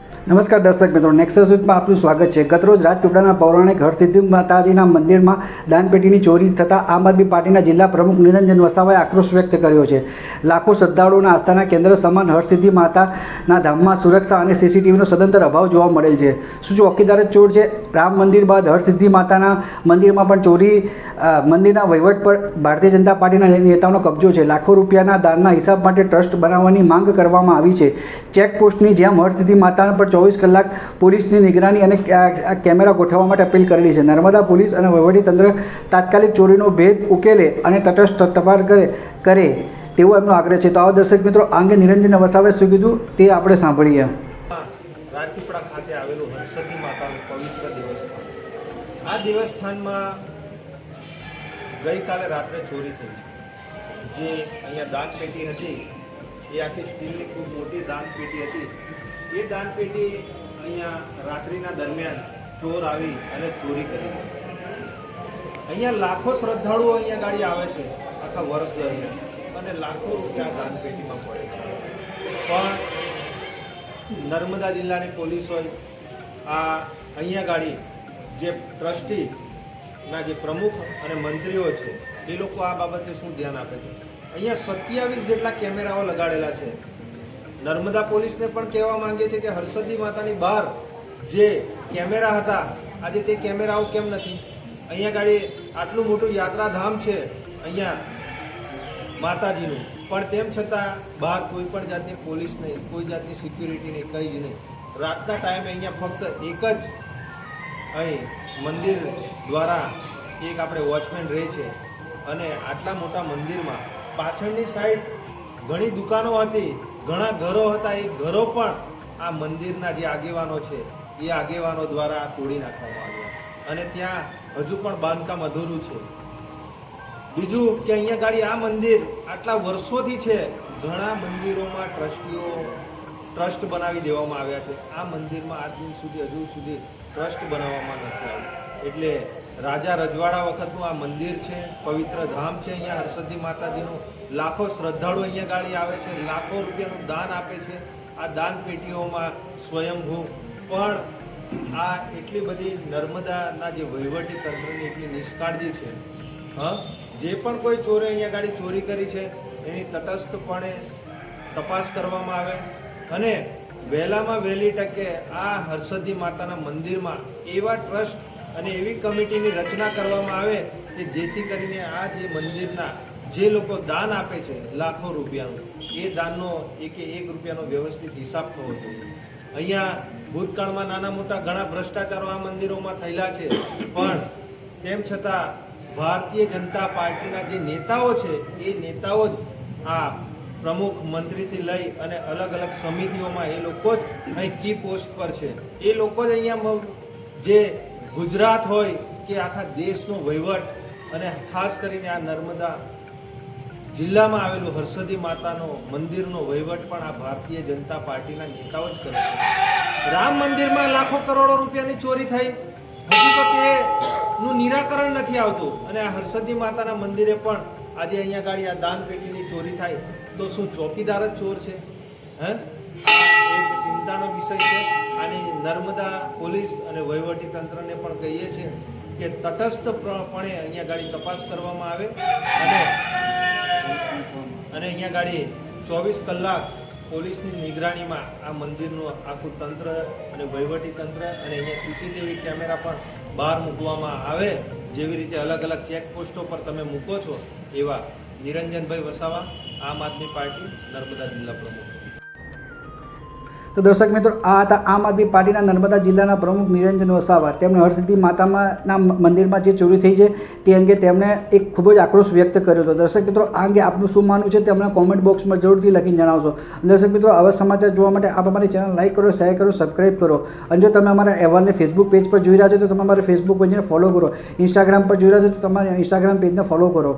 નમસ્કાર દર્શક મિત્રો, નેક્સસ ન્યૂઝમાં આપનું સ્વાગત છે। ગતરોજ રાજપીપળાના પૌરાણિક હરસિદ્ધિ માતાજીના મંદિરમાં દાનપેટીની ચોરી થતાં આમ આદમી પાર્ટીના જિલ્લા પ્રમુખ નિરંજન વસાવાએ આક્રોશ વ્યક્ત કર્યો છે। લાખો શ્રદ્ધાળુઓના આસ્થાના કેન્દ્ર સમાન હરસિદ્ધિ માતાના ધામમાં સુરક્ષા અને સીસીટીવીનો સદંતર અભાવ જોવા મળેલ છે। શું ચોકીદાર જ ચોર છે? રામ મંદિર બાદ હરસિદ્ધિ માતાના મંદિરમાં પણ ચોરી, મંદિરના વહીવટ પર ભારતીય જનતા પાર્ટીના નેતાઓનો કબજો છે। લાખો રૂપિયાના દાનના હિસાબ માટે ટ્રસ્ટ બનાવવાની માંગ કરવામાં આવી છે। ચેકપોસ્ટની જેમ હરસિદ્ધિ માતા પર 24 કલાક પોલીસની નિગરાની અને કેમેરા ગોઠવવા માટે અપીલ કરેલી છે। નર્મદા પોલીસ અને વહીવટીતંત્ર તાત્કાલિક ચોરીનો ભેદ ઉકેલે અને તટસ્થ તપાસ કરે તેવો એમનો આગ્રહ છે। તો આવો દર્શક મિત્રો, આ અંગે નિરંજન વસાવાએ શું કીધું તે આપણે સાંભળીએ। રાજપીપળા ખાતે આવેલું હરસિદ્ધિ માતાનું પવિત્ર દેવસ્થાન, આ દેવસ્થાનમાં ગઈકાલે રાત્રે ચોરી થઈ છે। જે અહીંયા દાનપેટી હતી એ આખી સ્ટીલની ખૂબ મોટી દાનપેટી હતી। એ દાનપેટી અહીંયા રાત્રિના દરમિયાન ચોર આવી અને ચોરી કરી। અહીંયા લાખો શ્રદ્ધાળુઓ અહીંયા ગાડી આવે છે આખા વર્ષ દરમિયાન, અને લાખો રૂપિયા દાનપેટીમાં પડે છે। પણ નર્મદા જિલ્લાની પોલીસ હોય, આ અહીંયા ગાડી જે ટ્રસ્ટીના જે પ્રમુખ અને મંત્રીઓ છે એ લોકો આ બાબતે શું ધ્યાન આપે છે? અહીંયા 27 જેટલા કેમેરાઓ લગાડેલા છે। નર્મદા પોલીસને પણ કહેવા માંગે છે કે હરસિદ્ધિ માતાની બહાર જે કેમેરા હતા, આજે તે કેમેરાઓ કેમ નથી? અહીંયા ગાડી આટલું મોટું યાત્રાધામ છે અહીંયા માતાજીનું, પણ તેમ છતાં બહાર કોઈ પણ જાતની પોલીસ નહીં, કોઈ જાતની સિક્યુરિટી નહીં, કંઈ જ નહીં। રાતના ટાઈમે અહીંયા ફક્ત એક જ અહીં મંદિર દ્વારા એક આપણે વોચમેન રહે છે, અને આટલા મોટા મંદિરમાં પાછળની સાઈડ ઘણી દુકાનો હતી, ઘણા ઘરો હતા। એ ઘરો પણ આ મંદિરના જે આગેવાનો છે એ આગેવાનો દ્વારા તોડી નાખવામાં આવ્યા, અને ત્યાં હજુ પણ બાંધકામ અધૂરું છે। બીજું કે અહીંયા ગાડી આ મંદિર આટલા વર્ષોથી છે, ઘણા મંદિરોમાં ટ્રસ્ટ બનાવી દેવામાં આવ્યા છે। આ મંદિરમાં આજ દિન સુધી હજુ સુધી ટ્રસ્ટ બનાવવામાં નથી આવ્યું। એટલે રાજા રજવાડા વખતનું આ મંદિર છે, પવિત્ર ધામ છે અહીંયા હરસિદ્ધિ માતાજીનું। લાખો શ્રદ્ધાળુ અહીંયા ગાડી આવે છે, લાખો રૂપિયાનું દાન આપે છે। આ દાન પેટીઓમાં સ્વયંભૂ પણ આ એટલી બધી નર્મદાના જે વહીવટી તંત્રની એટલી નિષ્કાળજી છે। જે પણ કોઈ ચોરે અહીંયા ગાડી ચોરી કરી છે એની તટસ્થપણે તપાસ કરવામાં આવે, અને વહેલામાં વહેલી તકે આ હરસિદ્ધિ માતાના મંદિરમાં એવા ટ્રસ્ટ અને એવી કમિટીની રચના કરવામાં આવે કે જેથી કરીને આ જે મંદિરના જે લોકો દાન આપે છે લાખો રૂપિયાનું, એ દાનનો એક રૂપિયાનો વ્યવસ્થિત હિસાબ થવો જોઈએ। અહીંયા ભૂતકાળમાં નાના મોટા ઘણા ભ્રષ્ટાચારો આ મંદિરોમાં થયેલા છે, પણ તેમ છતાં ભારતીય જનતા પાર્ટીના જે નેતાઓ છે એ નેતાઓ જ આ પ્રમુખ મંત્રીથી લઈ અને અલગ અલગ સમિતિઓમાં એ લોકો જ અહીં કી પોસ્ટ પર છે। એ લોકો જ અહીંયા જે ગુજરાત હોય કે આખા દેશનો વહીવટ, અને ખાસ કરીને આ નર્મદા જિલ્લામાં આવેલું હરસિદ્ધિ માતાનો મંદિરનો વહીવટ પણ આ ભારતીય જનતા પાર્ટીના નેતાઓ જ કરે છે। રામ મંદિરમાં લાખો કરોડો રૂપિયાની ચોરી થઈ, હજુ તો તેનું નિરાકરણ નથી આવતું, અને આ હરસિદ્ધિ માતાના મંદિરે પણ આજે અહીંયા ગાડી આ દાન પેટીની ચોરી થાય તો શું ચોકીદાર જ ચોર છે? એક ચિંતાનો વિષય છે। આની નર્મદા પોલીસ અને વહીવટી તંત્રને પણ કહીએ છીએ કે તટસ્થપણે અહીંયા ગાડી તપાસ કરવામાં આવે, અને અહીંયા ગાડી 24 કલાક પોલીસની નિગરાણીમાં આ મંદિરનું આખું તંત્ર અને વહીવટી તંત્ર, અને અહીંયા સીસીટીવી કેમેરા પણ બહાર મૂકવામાં આવે, જેવી રીતે અલગ અલગ ચેકપોસ્ટો પર તમે મૂકો છો। એવા નિરંજનભાઈ વસાવા, આમ આદમી પાર્ટી, નર્મદા જિલ્લા પ્રમુખ। તો દર્શક મિત્રો, આ હતા આમ આદમી પાર્ટીના નર્મદા જિલ્લાના પ્રમુખ નિરંજન વસાવા। તેમણે હરસિદ્ધિ માતાના મંદિરમાં જે ચોરી થઈ છે તે અંગે તેમણે એક ખૂબ જ આક્રોશ વ્યક્ત કર્યો હતો। દર્શક મિત્રો, આ અંગે આપનું શું માનવું છે તે અમને કોમેન્ટ બોક્સમાં જરૂરથી લખીને જણાવશો। દર્શક મિત્રો, આવા સમાચાર જોવા માટે આપ અમારી ચેનલ લાઈક કરો, શેર કરો, સબસ્ક્રાઈબ કરો, અને જો તમે અમારા અહેવાલને ફેસબુક પેજ પર જોઈ રહ્યા છો તો તમે અમારા ફેસબુક પેજને ફોલો કરો, ઇન્સ્ટાગ્રામ પર જોઈ રહ્યા છો તો તમારા ઇન્સ્ટાગ્રામ પેજને ફોલો કરો।